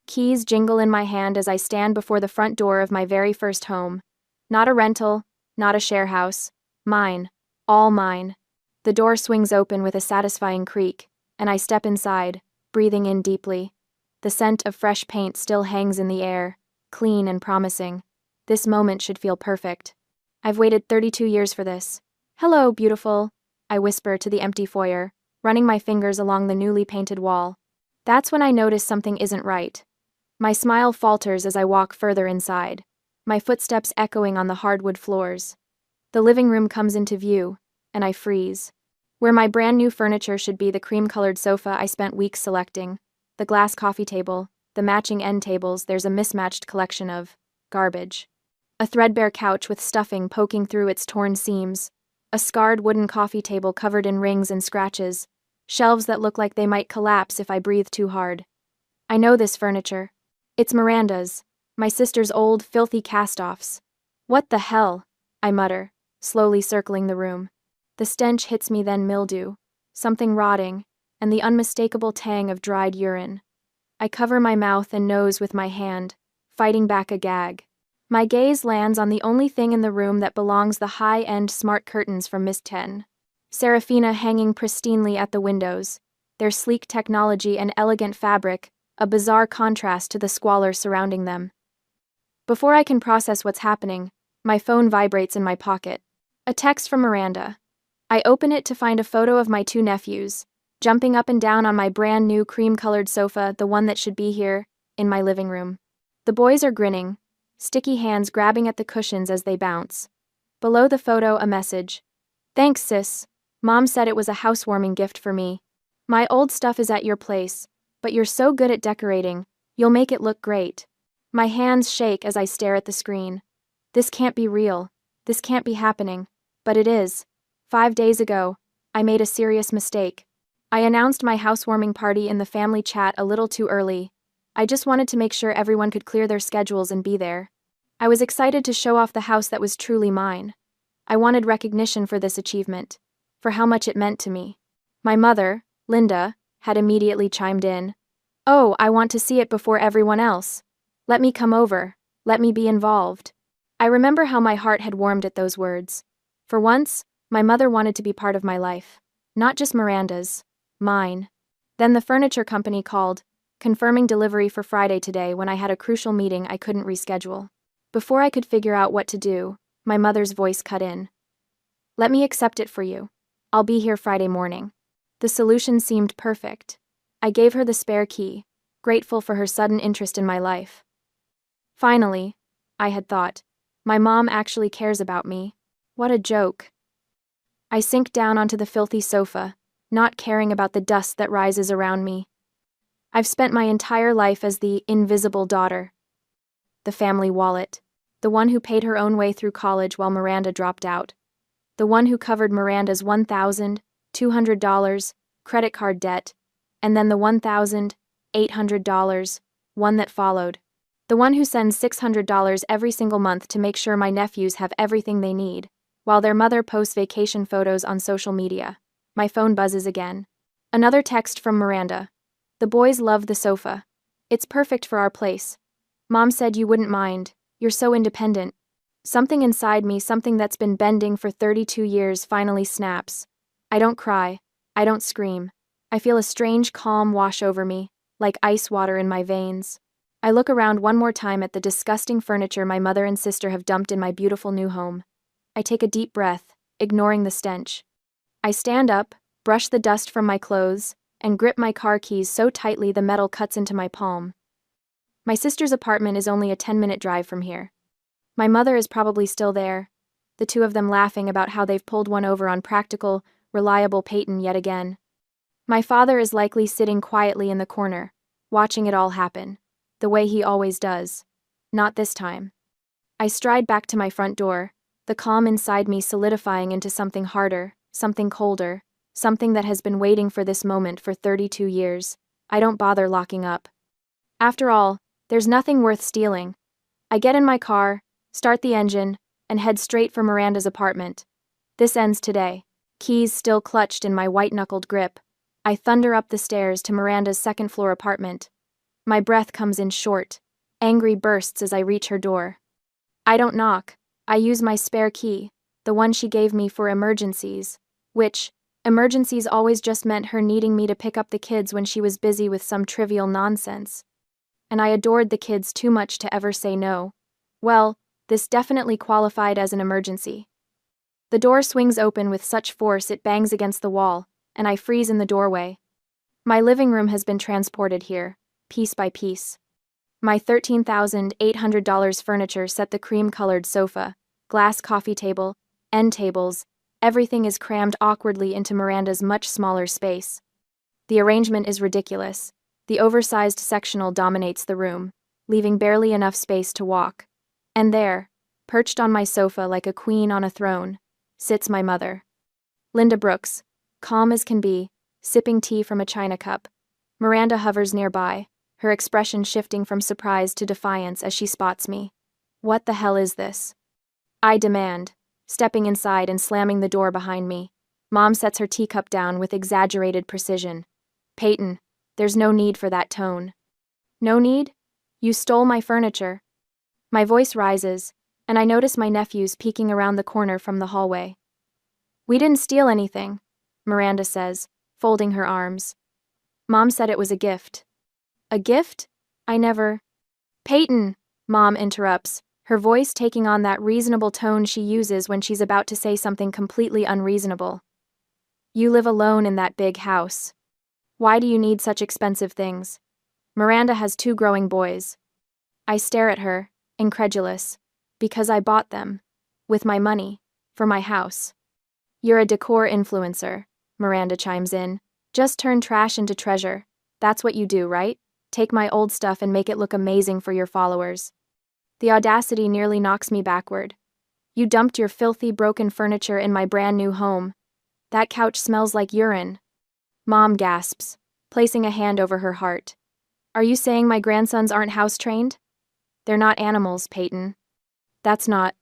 Keys jingle in my hand as I stand before the front door of my very first home. Not a rental, not a share house. Mine. All mine. The door swings open with a satisfying creak, and I step inside, breathing in deeply. The scent of fresh paint still hangs in the air, clean and promising. This moment should feel perfect. I've waited 32 years for this. Hello, beautiful, I whisper to the empty foyer, running my fingers along the newly painted wall. That's when I notice something isn't right. My smile falters as I walk further inside, my footsteps echoing on the hardwood floors. The living room comes into view, and I freeze. Where my brand new furniture should be the cream-colored sofa I spent weeks selecting, the glass coffee table, the matching end tables, there's a mismatched collection of garbage. A threadbare couch with stuffing poking through its torn seams, a scarred wooden coffee table covered in rings and scratches, shelves that look like they might collapse if I breathe too hard. I know this furniture. It's Miranda's, my sister's old, filthy cast-offs. What the hell? I mutter, slowly circling the room. The stench hits me, then mildew, something rotting, and the unmistakable tang of dried urine. I cover my mouth and nose with my hand, fighting back a gag. My gaze lands on the only thing in the room that belongs: the high-end smart curtains from Miss 10. Serafina hanging pristinely at the windows, their sleek technology and elegant fabric, a bizarre contrast to the squalor surrounding them. Before I can process what's happening, my phone vibrates in my pocket. A text from Miranda. I open it to find a photo of my two nephews, jumping up and down on my brand new cream-colored sofa, the one that should be here, in my living room. The boys are grinning, sticky hands grabbing at the cushions as they bounce. Below the photo, a message. Thanks, sis. Mom said it was a housewarming gift for me. My old stuff is at your place, but you're so good at decorating, you'll make it look great. My hands shake as I stare at the screen. This can't be real. This can't be happening. But it is. 5 days ago, I made a serious mistake. I announced my housewarming party in the family chat a little too early. I just wanted to make sure everyone could clear their schedules and be there. I was excited to show off the house that was truly mine. I wanted recognition for this achievement, for how much it meant to me. My mother, Linda, had immediately chimed in. Oh, I want to see it before everyone else. Let me come over. Let me be involved. I remember how my heart had warmed at those words. For once, my mother wanted to be part of my life. Not just Miranda's. Mine. Then the furniture company called, confirming delivery for Friday today when I had a crucial meeting I couldn't reschedule. Before I could figure out what to do, my mother's voice cut in. Let me accept it for you. I'll be here Friday morning. The solution seemed perfect. I gave her the spare key, grateful for her sudden interest in my life. Finally, I had thought, my mom actually cares about me. What a joke. I sink down onto the filthy sofa, not caring about the dust that rises around me. I've spent my entire life as the invisible daughter. The family wallet. The one who paid her own way through college while Miranda dropped out. The one who covered Miranda's $1,200 credit card debt, and then the $1,800 one that followed. The one who sends $600 every single month to make sure my nephews have everything they need, while their mother posts vacation photos on social media. My phone buzzes again. Another text from Miranda. The boys love the sofa. It's perfect for our place. Mom said you wouldn't mind. You're so independent. Something inside me, something that's been bending for 32 years, finally snaps. I don't cry. I don't scream. I feel a strange calm wash over me, like ice water in my veins. I look around one more time at the disgusting furniture my mother and sister have dumped in my beautiful new home. I take a deep breath, ignoring the stench. I stand up, brush the dust from my clothes, and grip my car keys so tightly the metal cuts into my palm. My sister's apartment is only a 10-minute drive from here. My mother is probably still there, the two of them laughing about how they've pulled one over on practical, reliable Peyton yet again. My father is likely sitting quietly in the corner, watching it all happen, the way he always does. Not this time. I stride back to my front door, the calm inside me solidifying into something harder, something colder, something that has been waiting for this moment for 32 years. I don't bother locking up. After all, there's nothing worth stealing. I get in my car, start the engine, and head straight for Miranda's apartment. This ends today. Keys still clutched in my white-knuckled grip. I thunder up the stairs to Miranda's second-floor apartment. My breath comes in short, angry bursts as I reach her door. I don't knock. I use my spare key, the one she gave me for emergencies, which, emergencies always just meant her needing me to pick up the kids when she was busy with some trivial nonsense. And I adored the kids too much to ever say no. Well, this definitely qualified as an emergency. The door swings open with such force it bangs against the wall, and I freeze in the doorway. My living room has been transported here, piece by piece. My $13,800 furniture set the cream-colored sofa, glass coffee table, end tables, everything is crammed awkwardly into Miranda's much smaller space. The arrangement is ridiculous. The oversized sectional dominates the room, leaving barely enough space to walk. And there, perched on my sofa like a queen on a throne, sits my mother. Linda Brooks, calm as can be, sipping tea from a china cup. Miranda hovers nearby, her expression shifting from surprise to defiance as she spots me. What the hell is this? I demand, stepping inside and slamming the door behind me. Mom sets her teacup down with exaggerated precision. Peyton, there's no need for that tone. No need? You stole my furniture. My voice rises, and I notice my nephews peeking around the corner from the hallway. We didn't steal anything, Miranda says, folding her arms. Mom said it was a gift. A gift? I never... Peyton, Mom interrupts, her voice taking on that reasonable tone she uses when she's about to say something completely unreasonable. You live alone in that big house. Why do you need such expensive things? Miranda has 2 growing boys. I stare at her, incredulous. Because I bought them. With my money. For my house. You're a decor influencer, Miranda chimes in. Just turn trash into treasure. That's what you do, right? Take my old stuff and make it look amazing for your followers. The audacity nearly knocks me backward. You dumped your filthy, broken furniture in my brand new home. That couch smells like urine. Mom gasps, placing a hand over her heart. Are you saying my grandsons aren't house-trained? They're not animals, Peyton. That's not.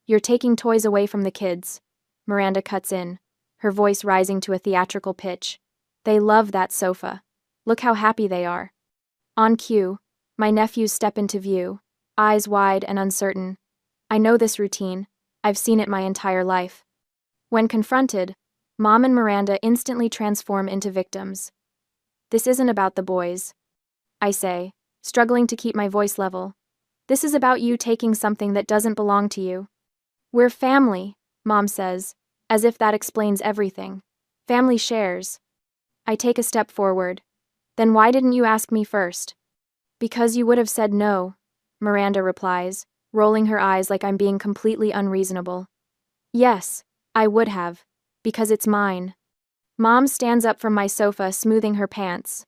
You're taking toys away from the kids. Miranda cuts in, her voice rising to a theatrical pitch. They love that sofa. Look how happy they are. On cue, my nephews step into view, eyes wide and uncertain. I know this routine. I've seen it my entire life. When confronted, Mom and Miranda instantly transform into victims. This isn't about the boys, I say, struggling to keep my voice level. This is about you taking something that doesn't belong to you. We're family, Mom says, as if that explains everything. Family shares. I take a step forward. Then why didn't you ask me first? Because you would have said no, Miranda replies, rolling her eyes like I'm being completely unreasonable. Yes, I would have. Because it's mine. Mom stands up from my sofa, smoothing her pants.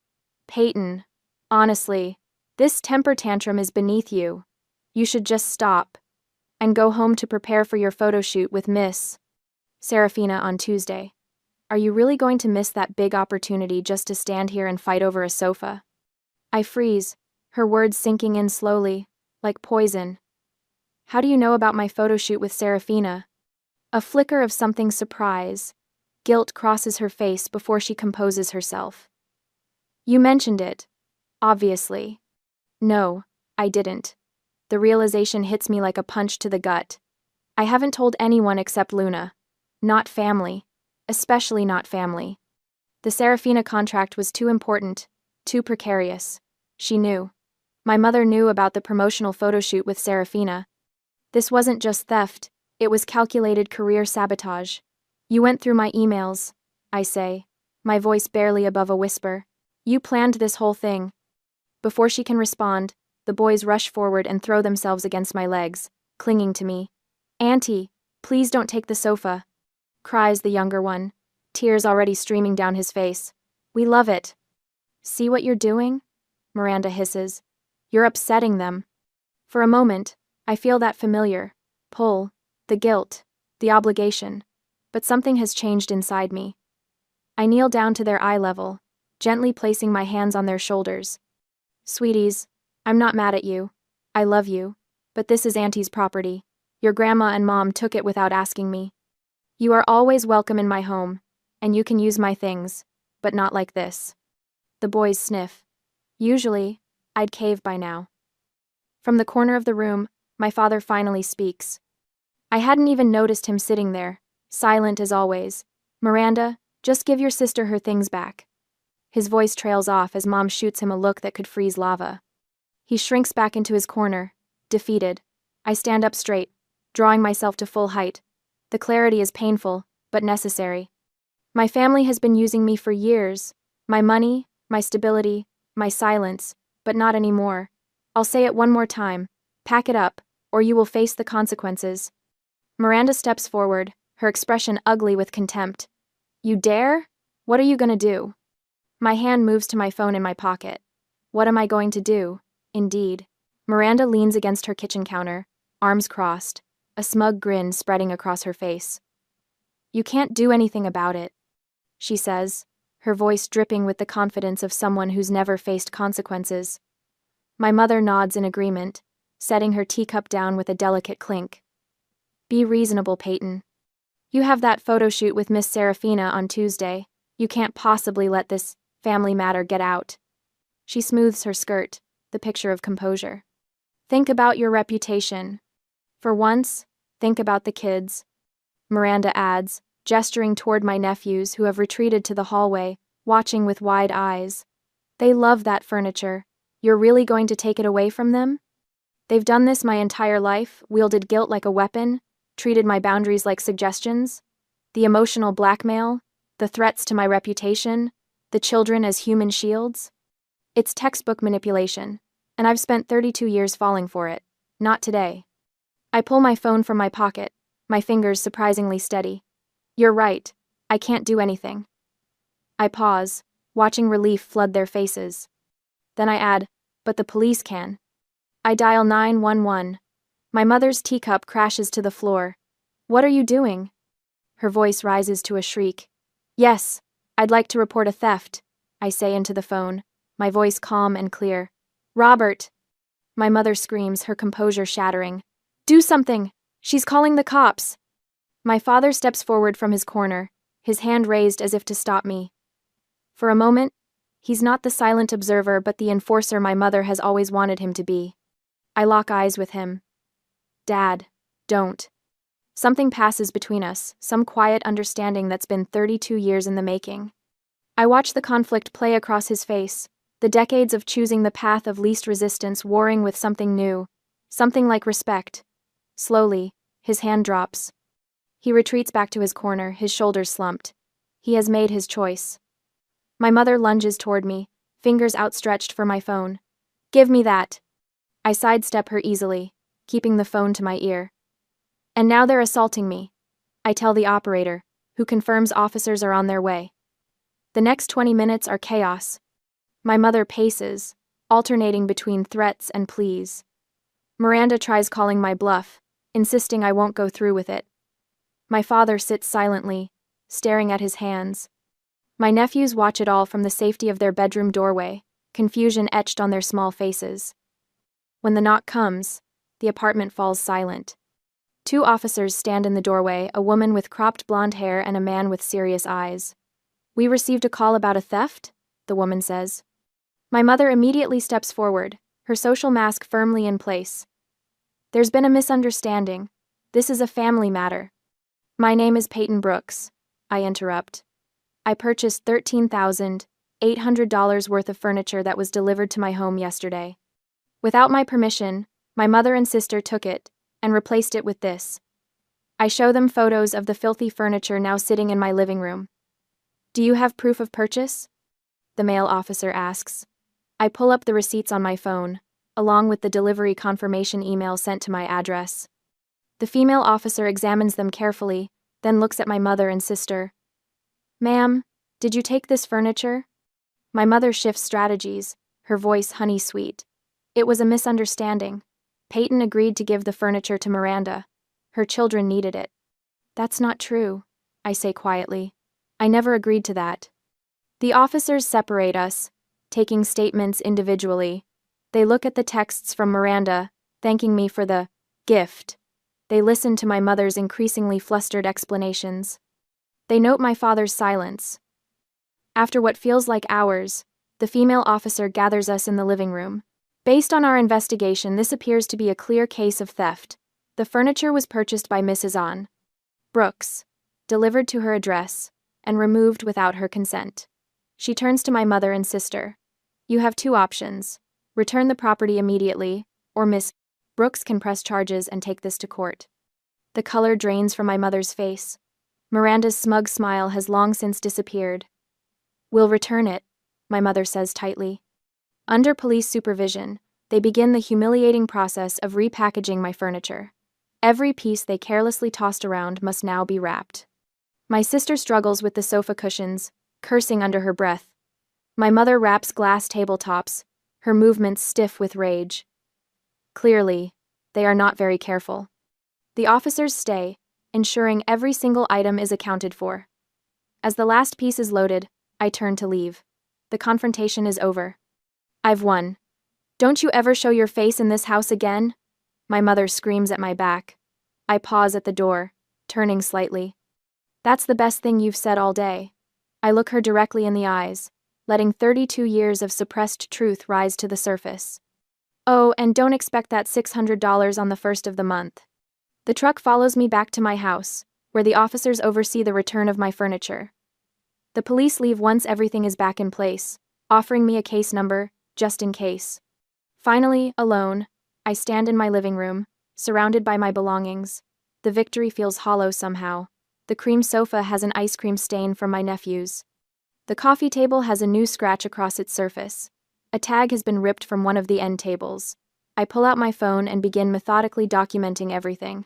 Peyton, honestly, this temper tantrum is beneath you. You should just stop. And go home to prepare for your photo shoot with Miss Serafina on Tuesday. Are you really going to miss that big opportunity just to stand here and fight over a sofa? I freeze, her words sinking in slowly, like poison. How do you know about my photo shoot with Serafina? A flicker of something surprise. Guilt crosses her face before she composes herself. You mentioned it. Obviously. No, I didn't. The realization hits me like a punch to the gut. I haven't told anyone except Luna. Not family. Especially not family. The Serafina contract was too important, too precarious. She knew. My mother knew about the promotional photo shoot with Serafina. This wasn't just theft, it was calculated career sabotage. You went through my emails, I say, my voice barely above a whisper. You planned this whole thing. Before she can respond, the boys rush forward and throw themselves against my legs, clinging to me. Auntie, please don't take the sofa, cries the younger one, tears already streaming down his face. We love it. See what you're doing? Miranda hisses. You're upsetting them. For a moment, I feel that familiar pull, the guilt, the obligation. But something has changed inside me. I kneel down to their eye level, gently placing my hands on their shoulders. Sweeties, I'm not mad at you. I love you. But this is Auntie's property. Your grandma and mom took it without asking me. You are always welcome in my home, and you can use my things, but not like this. The boys sniff. Usually, I'd cave by now. From the corner of the room, my father finally speaks. I hadn't even noticed him sitting there, silent as always. Miranda, just give your sister her things back. His voice trails off as Mom shoots him a look that could freeze lava. He shrinks back into his corner, defeated. I stand up straight, drawing myself to full height. The clarity is painful, but necessary. My family has been using me for years. My money, my stability, my silence, but not anymore. I'll say it one more time. Pack it up, or you will face the consequences. Miranda steps forward, her expression ugly with contempt. You dare? What are you gonna do? My hand moves to my phone in my pocket. What am I going to do? Indeed. Miranda leans against her kitchen counter, arms crossed, a smug grin spreading across her face. You can't do anything about it, she says, her voice dripping with the confidence of someone who's never faced consequences. My mother nods in agreement, setting her teacup down with a delicate clink. Be reasonable, Peyton. You have that photo shoot with Miss Serafina on Tuesday. You can't possibly let this family matter get out. She smooths her skirt, the picture of composure. Think about your reputation. For once, think about the kids. Miranda adds, gesturing toward my nephews who have retreated to the hallway, watching with wide eyes. They love that furniture. You're really going to take it away from them? They've done this my entire life, wielded guilt like a weapon, treated my boundaries like suggestions. The emotional blackmail, the threats to my reputation, the children as human shields. It's textbook manipulation, and I've spent 32 years falling for it. Not today. I pull my phone from my pocket, my fingers surprisingly steady. You're right, I can't do anything. I pause, watching relief flood their faces. Then I add, but the police can. I dial 911. My mother's teacup crashes to the floor. What are you doing? Her voice rises to a shriek. Yes, I'd like to report a theft, I say into the phone, my voice calm and clear. Robert! My mother screams, her composure shattering. Do something! She's calling the cops! My father steps forward from his corner, his hand raised as if to stop me. For a moment, he's not the silent observer but the enforcer my mother has always wanted him to be. I lock eyes with him. Dad, don't. Something passes between us, some quiet understanding that's been 32 years in the making. I watch the conflict play across his face, the decades of choosing the path of least resistance warring with something new, something like respect. Slowly, his hand drops. He retreats back to his corner, his shoulders slumped. He has made his choice. My mother lunges toward me, fingers outstretched for my phone. Give me that. I sidestep her easily, keeping the phone to my ear. And now they're assaulting me. I tell the operator, who confirms officers are on their way. The next 20 minutes are chaos. My mother paces, alternating between threats and pleas. Miranda tries calling my bluff, insisting I won't go through with it. My father sits silently, staring at his hands. My nephews watch it all from the safety of their bedroom doorway, confusion etched on their small faces. When the knock comes, the apartment falls silent. 2 officers stand in the doorway, a woman with cropped blonde hair and a man with serious eyes. We received a call about a theft, the woman says. My mother immediately steps forward, her social mask firmly in place. There's been a misunderstanding. This is a family matter. My name is Peyton Brooks, I interrupt. I purchased $13,800 worth of furniture that was delivered to my home yesterday. Without my permission, my mother and sister took it and replaced it with this. I show them photos of the filthy furniture now sitting in my living room. Do you have proof of purchase? The male officer asks. I pull up the receipts on my phone, along with the delivery confirmation email sent to my address. The female officer examines them carefully, then looks at my mother and sister. Ma'am, did you take this furniture? My mother shifts strategies, her voice honey-sweet. It was a misunderstanding. Peyton agreed to give the furniture to Miranda. Her children needed it. That's not true, I say quietly. I never agreed to that. The officers separate us, taking statements individually. They look at the texts from Miranda, thanking me for the gift. They listen to my mother's increasingly flustered explanations. They note my father's silence. After what feels like hours, the female officer gathers us in the living room. Based on our investigation, this appears to be a clear case of theft. The furniture was purchased by Mrs. An Brooks, delivered to her address, and removed without her consent. She turns to my mother and sister. You have two options. Return the property immediately, or Miss Brooks can press charges and take this to court. The color drains from my mother's face. Miranda's smug smile has long since disappeared. We'll return it, my mother says tightly. Under police supervision, they begin the humiliating process of repackaging my furniture. Every piece they carelessly tossed around must now be wrapped. My sister struggles with the sofa cushions, cursing under her breath. My mother wraps glass tabletops, her movements stiff with rage. Clearly, they are not very careful. The officers stay, ensuring every single item is accounted for. As the last piece is loaded, I turn to leave. The confrontation is over. I've won. Don't you ever show your face in this house again? My mother screams at my back. I pause at the door, turning slightly. That's the best thing you've said all day. I look her directly in the eyes, letting 32 years of suppressed truth rise to the surface. Oh, and don't expect that $600 on the first of the month. The truck follows me back to my house, where the officers oversee the return of my furniture. The police leave once everything is back in place, offering me a case number, just in case. Finally, alone, I stand in my living room, surrounded by my belongings. The victory feels hollow somehow. The cream sofa has an ice cream stain from my nephews. The coffee table has a new scratch across its surface. A tag has been ripped from one of the end tables. I pull out my phone and begin methodically documenting everything.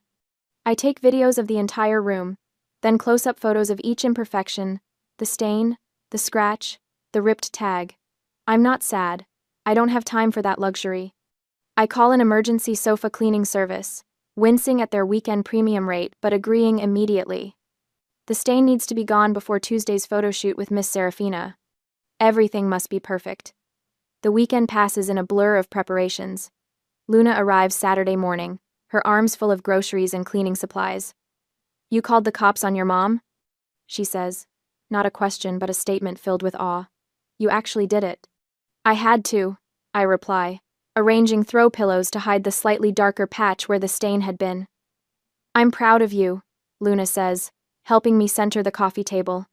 I take videos of the entire room, then close-up photos of each imperfection, the stain, the scratch, the ripped tag. I'm not sad. I don't have time for that luxury. I call an emergency sofa cleaning service, wincing at their weekend premium rate but agreeing immediately. The stain needs to be gone before Tuesday's photo shoot with Miss Serafina. Everything must be perfect. The weekend passes in a blur of preparations. Luna arrives Saturday morning, her arms full of groceries and cleaning supplies. You called the cops on your mom? She says. Not a question but a statement filled with awe. You actually did it. I had to, I reply, arranging throw pillows to hide the slightly darker patch where the stain had been. I'm proud of you, Luna says, helping me center the coffee table.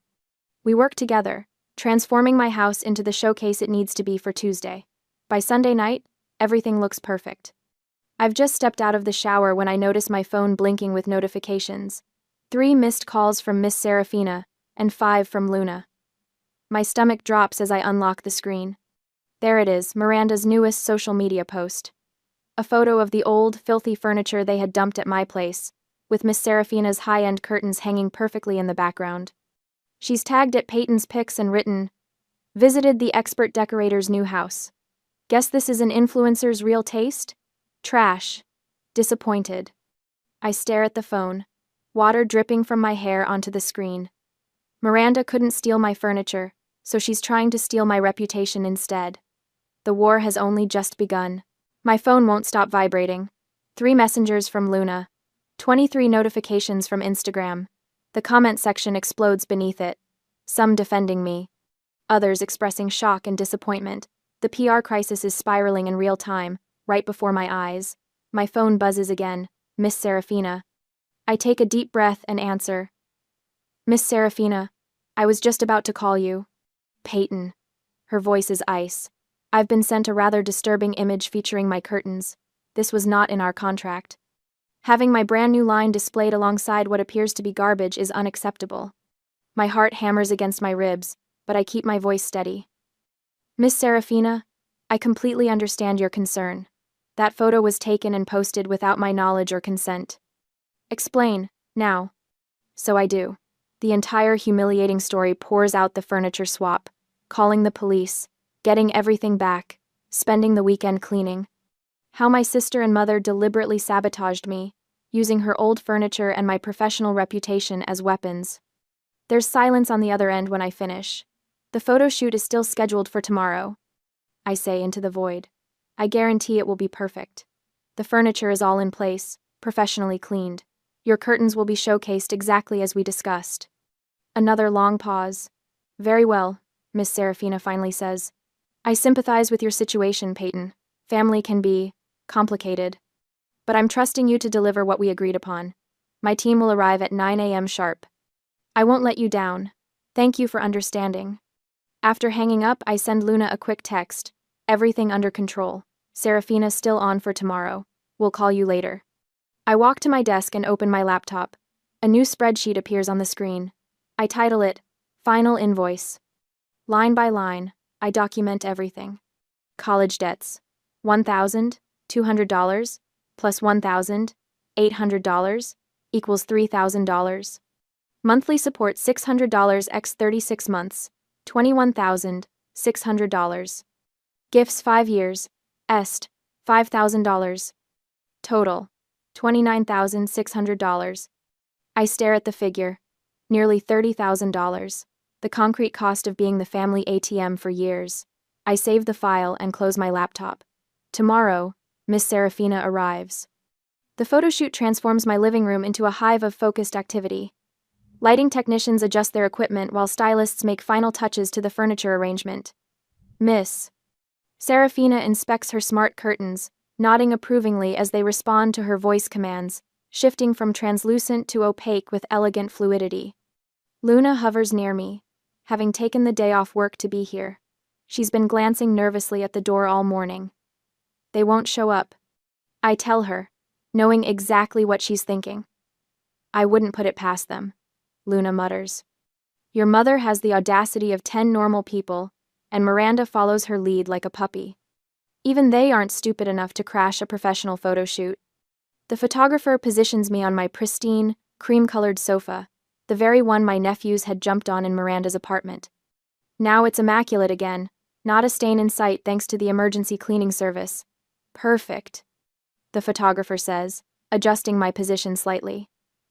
We work together, transforming my house into the showcase it needs to be for Tuesday. By Sunday night, everything looks perfect. I've just stepped out of the shower when I notice my phone blinking with notifications. 3 missed calls from Miss Serafina, and 5 from Luna. My stomach drops as I unlock the screen. There it is, Miranda's newest social media post. A photo of the old, filthy furniture they had dumped at my place, with Miss Serafina's high-end curtains hanging perfectly in the background. She's tagged at Peyton's pics and written, "Visited the expert decorator's new house. Guess this is an influencer's real taste? Trash. Disappointed." I stare at the phone, water dripping from my hair onto the screen. Miranda couldn't steal my furniture, so she's trying to steal my reputation instead. The war has only just begun. My phone won't stop vibrating. 3 messengers from Luna. 23 notifications from Instagram. The comment section explodes beneath it. Some defending me. Others expressing shock and disappointment. The PR crisis is spiraling in real time, right before my eyes. My phone buzzes again. Miss Serafina. I take a deep breath and answer. Miss Serafina, I was just about to call you. Peyton. Her voice is ice. I've been sent a rather disturbing image featuring my curtains. This was not in our contract. Having my brand new line displayed alongside what appears to be garbage is unacceptable. My heart hammers against my ribs, but I keep my voice steady. Miss Serafina, I completely understand your concern. That photo was taken and posted without my knowledge or consent. Explain, now. So I do. The entire humiliating story pours out: the furniture swap, calling the police, getting everything back, spending the weekend cleaning. How my sister and mother deliberately sabotaged me, using her old furniture and my professional reputation as weapons. There's silence on the other end when I finish. The photo shoot is still scheduled for tomorrow, I say into the void. I guarantee it will be perfect. The furniture is all in place, professionally cleaned. Your curtains will be showcased exactly as we discussed. Another long pause. Very well, Miss Serafina finally says. I sympathize with your situation, Peyton. Family can be complicated. But I'm trusting you to deliver what we agreed upon. My team will arrive at 9 a.m. sharp. I won't let you down. Thank you for understanding. After hanging up, I send Luna a quick text. Everything under control. Serafina still on for tomorrow. We'll call you later. I walk to my desk and open my laptop. A new spreadsheet appears on the screen. I title it, Final Invoice. Line by line, I document everything. College debts, $1,200 plus $1,800 equals $3,000. Monthly support $600 x 36 months, $21,600. Gifts 5 years, est, $5,000. Total, $29,600. I stare at the figure, nearly $30,000, the concrete cost of being the family ATM for years. I save the file and close my laptop. Tomorrow, Miss Serafina arrives. The photoshoot transforms my living room into a hive of focused activity. Lighting technicians adjust their equipment while stylists make final touches to the furniture arrangement. Miss Serafina inspects her smart curtains, nodding approvingly as they respond to her voice commands, shifting from translucent to opaque with elegant fluidity. Luna hovers near me, having taken the day off work to be here. She's been glancing nervously at the door all morning. They won't show up. I tell her, knowing exactly what she's thinking. I wouldn't put it past them, Luna mutters. Your mother has the audacity of 10 normal people, and Miranda follows her lead like a puppy. Even they aren't stupid enough to crash a professional photo shoot. The photographer positions me on my pristine, cream-colored sofa, the very one my nephews had jumped on in Miranda's apartment. Now it's immaculate again, not a stain in sight thanks to the emergency cleaning service. Perfect, the photographer says, adjusting my position slightly.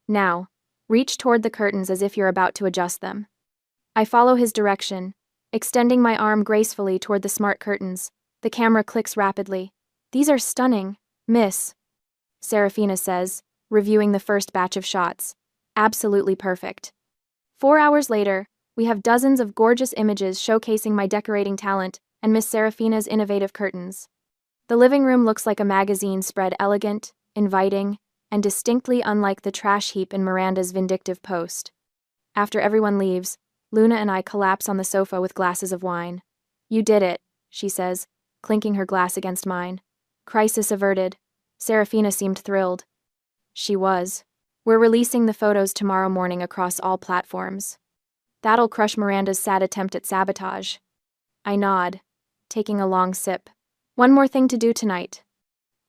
Now, reach toward the curtains as if you're about to adjust them. I follow his direction, extending my arm gracefully toward the smart curtains. The camera clicks rapidly. These are stunning, Miss Serafina says, reviewing the first batch of shots. Absolutely perfect. 4 hours later, we have dozens of gorgeous images showcasing my decorating talent and Miss Serafina's innovative curtains. The living room looks like a magazine spread elegant, inviting, and distinctly unlike the trash heap in Miranda's vindictive post. After everyone leaves, Luna and I collapse on the sofa with glasses of wine. You did it, she says, clinking her glass against mine. Crisis averted. Serafina seemed thrilled. She was. We're releasing the photos tomorrow morning across all platforms. That'll crush Miranda's sad attempt at sabotage. I nod, taking a long sip. One more thing to do tonight.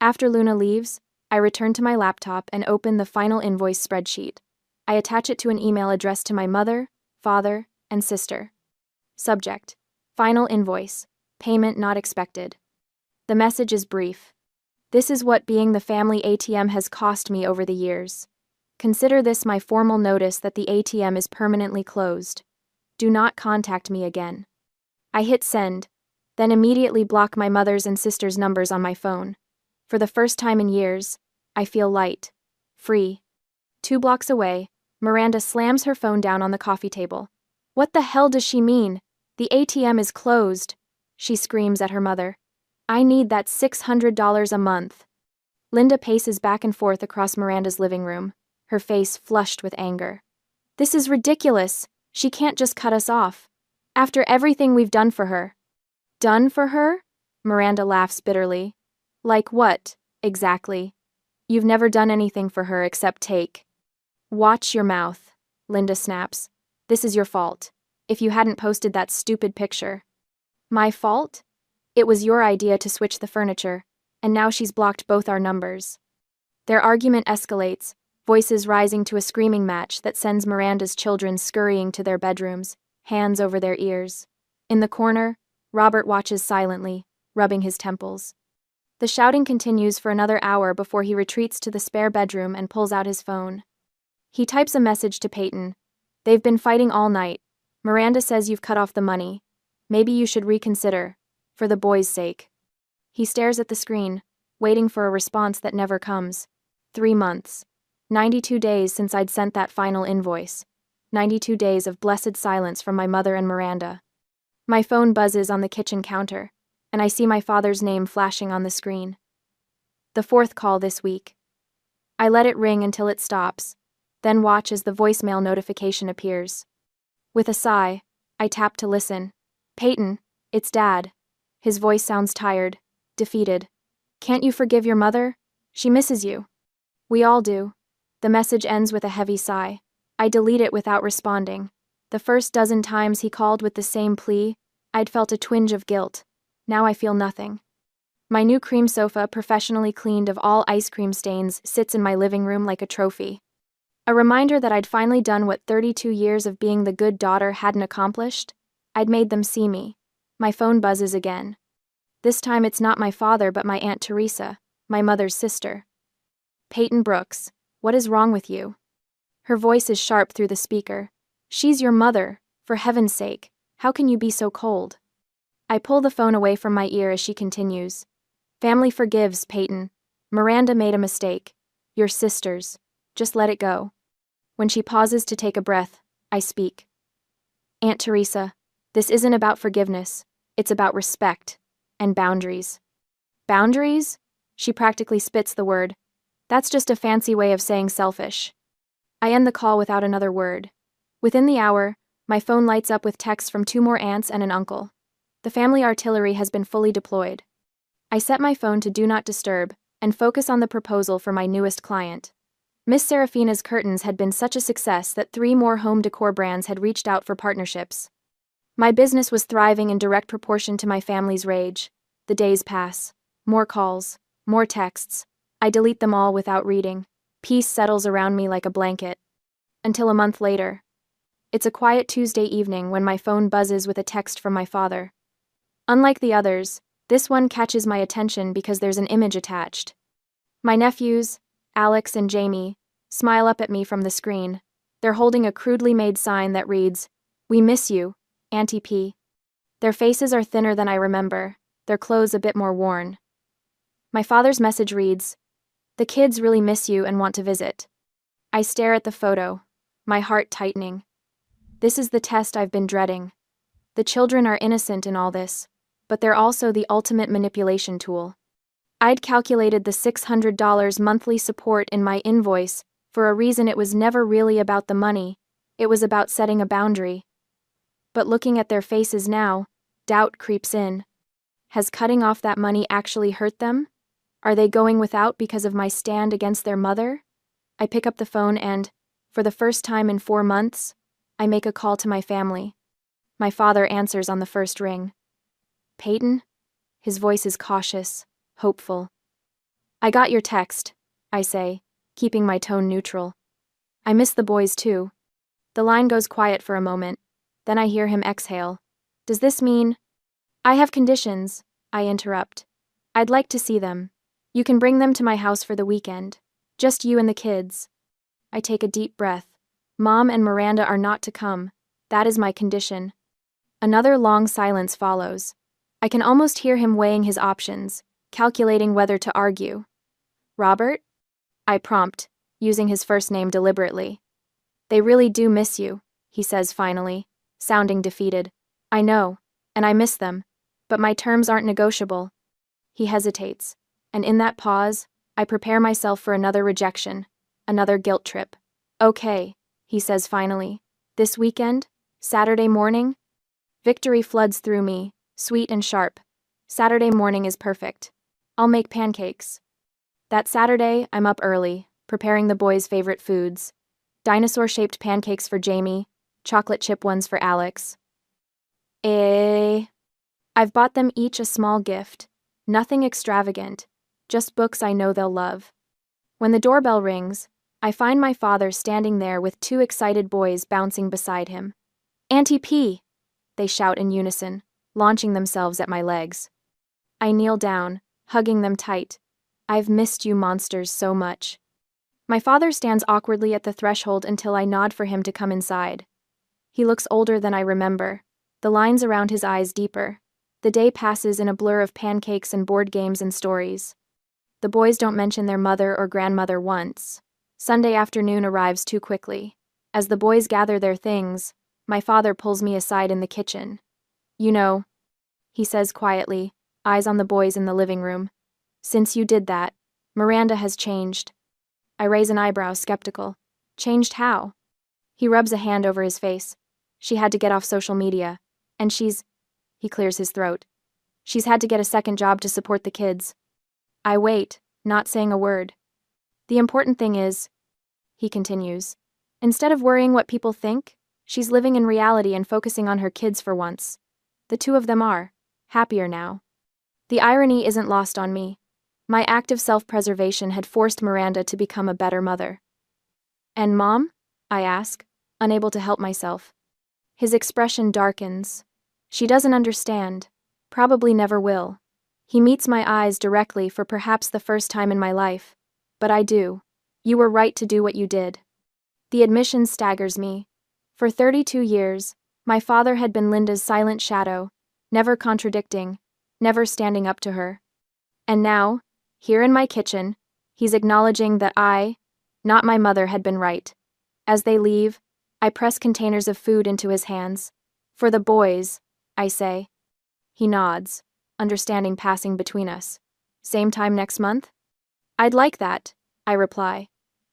After Luna leaves, I return to my laptop and open the final invoice spreadsheet. I attach it to an email addressed to my mother, father, and sister. Subject: Final invoice. Payment not expected. The message is brief. This is what being the family ATM has cost me over the years. Consider this my formal notice that the ATM is permanently closed. Do not contact me again. I hit send, then immediately block my mother's and sister's numbers on my phone. For the first time in years, I feel light, free. 2 blocks away, Miranda slams her phone down on the coffee table. What the hell does she mean? The ATM is closed, she screams at her mother. I need that $600 a month. Linda paces back and forth across Miranda's living room, her face flushed with anger. This is ridiculous. She can't just cut us off. After everything we've done for her. Done for her? Miranda laughs bitterly. Like what, exactly? You've never done anything for her except take. Watch your mouth, Linda snaps. This is your fault. If you hadn't posted that stupid picture. My fault? It was your idea to switch the furniture, and now she's blocked both our numbers. Their argument escalates, voices rising to a screaming match that sends Miranda's children scurrying to their bedrooms, hands over their ears. In the corner, Robert watches silently, rubbing his temples. The shouting continues for another hour before he retreats to the spare bedroom and pulls out his phone. He types a message to Peyton. They've been fighting all night. Miranda says you've cut off the money. Maybe you should reconsider, for the boys' sake. He stares at the screen, waiting for a response that never comes. 3 months. 92 days since I'd sent that final invoice. 92 days of blessed silence from my mother and Miranda. My phone buzzes on the kitchen counter. and I see my father's name flashing on the screen. The fourth call this week. I let it ring until it stops, then watch as the voicemail notification appears. With a sigh, I tap to listen. Peyton, it's Dad. His voice sounds tired, defeated. Can't you forgive your mother? She misses you. We all do. The message ends with a heavy sigh. I delete it without responding. The first dozen times he called with the same plea, I'd felt a twinge of guilt. Now I feel nothing. My new cream sofa, professionally cleaned of all ice cream stains, sits in my living room like a trophy. A reminder that I'd finally done what 32 years of being the good daughter hadn't accomplished. I'd made them see me. My phone buzzes again. This time it's not my father but my Aunt Teresa, my mother's sister. Peyton Brooks, what is wrong with you? Her voice is sharp through the speaker. She's your mother, for heaven's sake, how can you be so cold? I pull the phone away from my ear as she continues. Family forgives, Peyton. Miranda made a mistake. Your sisters. Just let it go. When she pauses to take a breath, I speak. Aunt Teresa, this isn't about forgiveness. It's about respect and boundaries. Boundaries? She practically spits the word. That's just a fancy way of saying selfish. I end the call without another word. Within the hour, my phone lights up with texts from 2 more aunts and an uncle. The family artillery has been fully deployed. I set my phone to Do Not Disturb and focus on the proposal for my newest client. Miss Serafina's curtains had been such a success that 3 more home decor brands had reached out for partnerships. My business was thriving in direct proportion to my family's rage. The days pass. More calls. More texts. I delete them all without reading. Peace settles around me like a blanket. Until a month later. It's a quiet Tuesday evening when my phone buzzes with a text from my father. Unlike the others, this one catches my attention because there's an image attached. My nephews, Alex and Jamie, smile up at me from the screen. They're holding a crudely made sign that reads, "We miss you, Auntie P." Their faces are thinner than I remember, their clothes a bit more worn. My father's message reads, "The kids really miss you and want to visit." I stare at the photo, my heart tightening. This is the test I've been dreading. The children are innocent in all this, but they're also the ultimate manipulation tool. I'd calculated the $600 monthly support in my invoice for a reason. It was never really about the money, it was about setting a boundary. But looking at their faces now, doubt creeps in. Has cutting off that money actually hurt them? Are they going without because of my stand against their mother? I pick up the phone and, for the first time in 4 months, I make a call to my family. My father answers on the first ring. Peyton? His voice is cautious, hopeful. I got your text, I say, keeping my tone neutral. I miss the boys too. The line goes quiet for a moment, then I hear him exhale. Does this mean? I have conditions, I interrupt. I'd like to see them. You can bring them to my house for the weekend. Just you and the kids. I take a deep breath. Mom and Miranda are not to come. That is my condition. Another long silence follows. I can almost hear him weighing his options, calculating whether to argue. Robert? I prompt, using his first name deliberately. They really do miss you, he says finally, sounding defeated. I know, and I miss them, but my terms aren't negotiable. He hesitates, and in that pause, I prepare myself for another rejection, another guilt trip. Okay, he says finally. This weekend? Saturday morning? Victory floods through me, sweet and sharp. Saturday morning is perfect. I'll make pancakes. That Saturday, I'm up early, preparing the boys' favorite foods. Dinosaur-shaped pancakes for Jamie, chocolate chip ones for Alex. I've bought them each a small gift. Nothing extravagant, just books I know they'll love. When the doorbell rings, I find my father standing there with 2 excited boys bouncing beside him. Auntie P! They shout in unison, launching themselves at my legs. I kneel down, hugging them tight. I've missed you monsters so much. My father stands awkwardly at the threshold until I nod for him to come inside. He looks older than I remember, the lines around his eyes deeper. The day passes in a blur of pancakes and board games and stories. The boys don't mention their mother or grandmother once. Sunday afternoon arrives too quickly. As the boys gather their things, my father pulls me aside in the kitchen. You know, he says quietly, eyes on the boys in the living room. Since you did that, Miranda has changed. I raise an eyebrow, skeptical. Changed how? He rubs a hand over his face. She had to get off social media. And he clears his throat. She's had to get a second job to support the kids. I wait, not saying a word. The important thing is, he continues, instead of worrying what people think, she's living in reality and focusing on her kids for once. The two of them are happier now. The irony isn't lost on me. My active self-preservation had forced Miranda to become a better mother. And Mom? I ask, unable to help myself. His expression darkens. She doesn't understand. Probably never will. He meets my eyes directly for perhaps the first time in my life. But I do. You were right to do what you did. The admission staggers me. For 32 years, my father had been Linda's silent shadow, never contradicting, never standing up to her. And now, here in my kitchen, he's acknowledging that I, not my mother, had been right. As they leave, I press containers of food into his hands. For the boys, I say. He nods, understanding passing between us. Same time next month? I'd like that, I reply.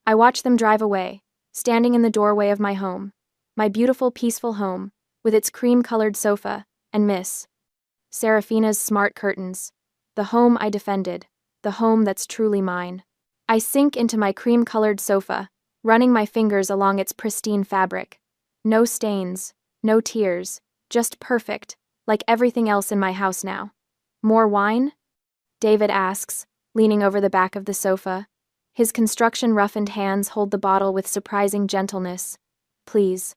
I watch them drive away, standing in the doorway of my home. My beautiful, peaceful home, with its cream-colored sofa, and Miss Serafina's smart curtains. The home I defended, the home that's truly mine. I sink into my cream-colored sofa, running my fingers along its pristine fabric. No stains, no tears, just perfect, like everything else in my house now. More wine? David asks, leaning over the back of the sofa. His construction-roughened hands hold the bottle with surprising gentleness. Please.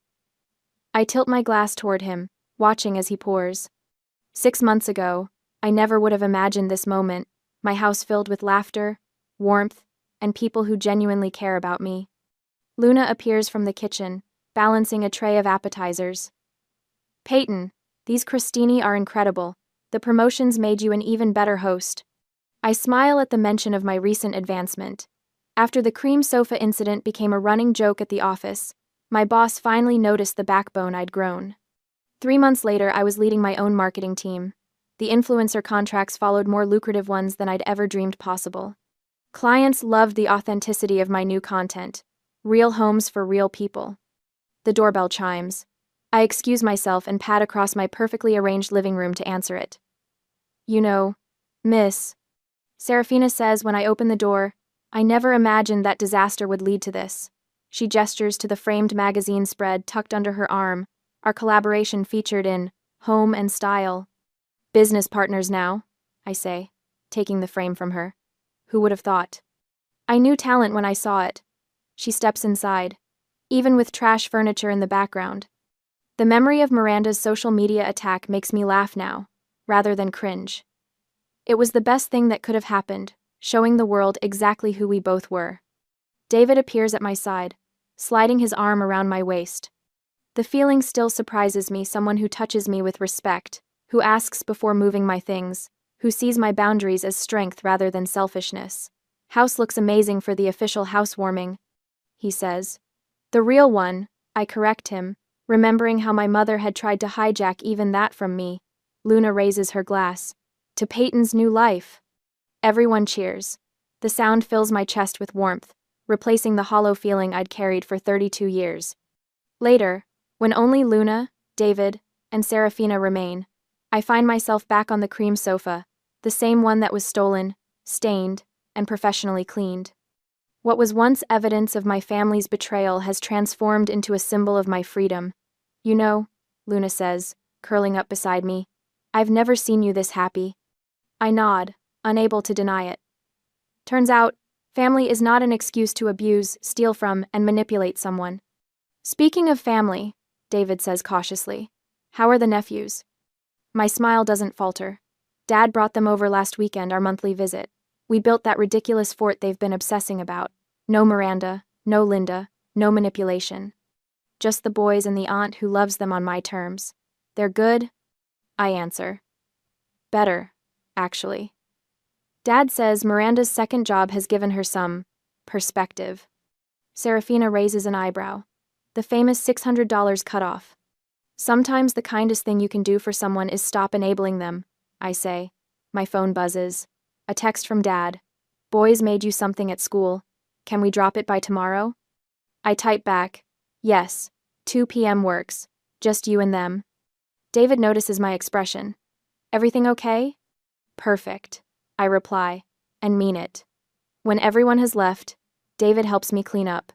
I tilt my glass toward him, watching as he pours. 6 months ago, I never would have imagined this moment, my house filled with laughter, warmth, and people who genuinely care about me. Luna appears from the kitchen, balancing a tray of appetizers. Peyton, these crostini are incredible. The promotions made you an even better host. I smile at the mention of my recent advancement. After the cream sofa incident became a running joke at the office, my boss finally noticed the backbone I'd grown. 3 months later, I was leading my own marketing team. The influencer contracts followed more lucrative ones than I'd ever dreamed possible. Clients loved the authenticity of my new content. Real homes for real people. The doorbell chimes. I excuse myself and pad across my perfectly arranged living room to answer it. You know, Miss Serafina says when I open the door, I never imagined that disaster would lead to this. She gestures to the framed magazine spread tucked under her arm, our collaboration featured in Home and Style. Business partners now, I say, taking the frame from her. Who would have thought? I knew talent when I saw it. She steps inside, even with trash furniture in the background. The memory of Miranda's social media attack makes me laugh now, rather than cringe. It was the best thing that could have happened, showing the world exactly who we both were. David appears at my side, sliding his arm around my waist. The feeling still surprises me, someone who touches me with respect, who asks before moving my things, who sees my boundaries as strength rather than selfishness. House looks amazing for the official housewarming, he says. The real one, I correct him, remembering how my mother had tried to hijack even that from me. Luna raises her glass. To Peyton's new life. Everyone cheers. The sound fills my chest with warmth, replacing the hollow feeling I'd carried for 32 years. Later, when only Luna, David, and Serafina remain, I find myself back on the cream sofa, the same one that was stolen, stained, and professionally cleaned. What was once evidence of my family's betrayal has transformed into a symbol of my freedom. You know, Luna says, curling up beside me, I've never seen you this happy. I nod, unable to deny it. Turns out, family is not an excuse to abuse, steal from, and manipulate someone. Speaking of family, David says cautiously, how are the nephews? My smile doesn't falter. Dad brought them over last weekend, our monthly visit. We built that ridiculous fort they've been obsessing about. No Miranda, no Linda, no manipulation. Just the boys and the aunt who loves them on my terms. They're good? I answer. Better, actually. Dad says Miranda's second job has given her some perspective. Serafina raises an eyebrow. The famous $600 cutoff. Sometimes the kindest thing you can do for someone is stop enabling them, I say. My phone buzzes. A text from Dad. Boys made you something at school. Can we drop it by tomorrow? I type back. Yes. 2 p.m. works. Just you and them. David notices my expression. Everything okay? Perfect. I reply, and mean it. When everyone has left, David helps me clean up.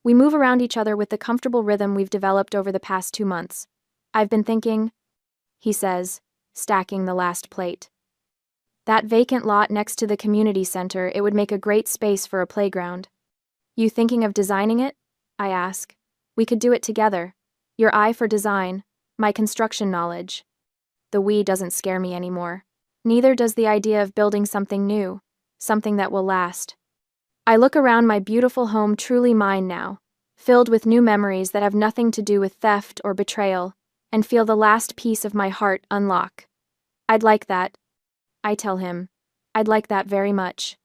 We move around each other with the comfortable rhythm we've developed over the past 2 months. I've been thinking, he says, stacking the last plate. That vacant lot next to the community center, it would make a great space for a playground. You thinking of designing it? I ask. We could do it together. Your eye for design, my construction knowledge. The we doesn't scare me anymore. Neither does the idea of building something new, something that will last. I look around my beautiful home, truly mine now, filled with new memories that have nothing to do with theft or betrayal, and feel the last piece of my heart unlock. I'd like that. I tell him, I'd like that very much.